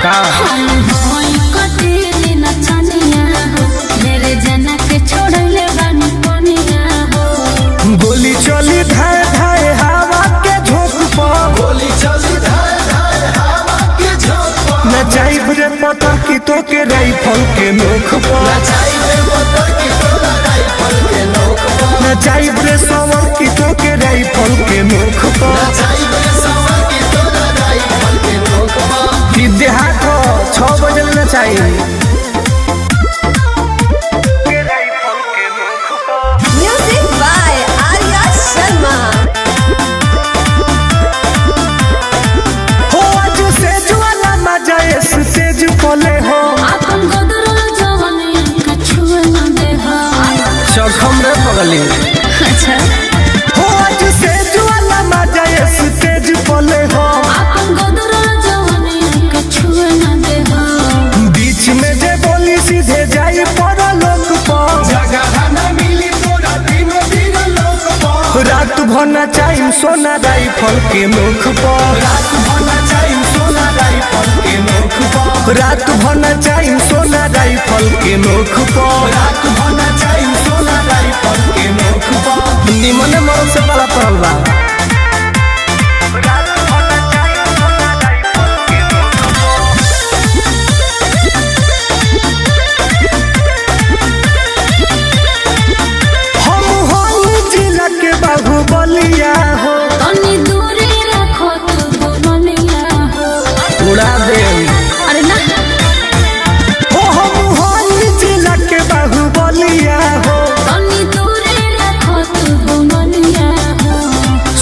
का गोली चली धाए धाए हवा के झोंक पर गोली चली धाए धाए हवा के झोंक पर नचाइब रे पतर की तो के राइफल के नोक पर नचाइब रे पतर की तोरा राइफल के नोक पर नचाइब रे सवर की तो के राइफल के नोक पर नचाइब रे सवर की तोरा राइफल के नोक पर कि देहात 6 बजे नचाइब Music by Arya Sharma. हो आज से ज्वाला मजा इस तेज पले हो शौखम रे पगली हो आज से ज्वाला मजा इस तेज पले हो बीच में जे बोली सीधे जाई पर लोक पर जगह न मिली तोरा दिन दिन लोक पर रात भर नचाइम सोना राइफल के मुख पर रात भर नचाइम सोना राइफल के नोक पर रात भर नचाइम सोना राइफल के मुख पर रात भर नचाइम सोना राइफल के नोक पर निमन मरद से बड़ा पड़ल बा हम हई जिला के बाहुबलिया हो उड़ा दे हो हम हई जिला के बाहुबलिया हो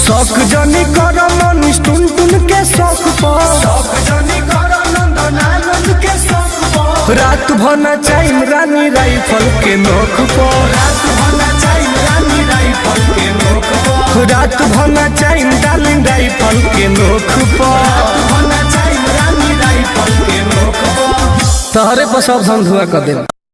शौक जनी कर मनीष टुन टुन के शौक पर शौक जनी कर नंदन आनंद के शौक पर रात भर नचाइम रानी राइफल के नोक पर रात भर नचाइम रानी राइफल के नोक पर रात भर नचाइम डार्लिंग राइफल के नोक पर रात भर नचाइम रानी राइफल के नोक पर तहरे पर सब धुआ कर दे।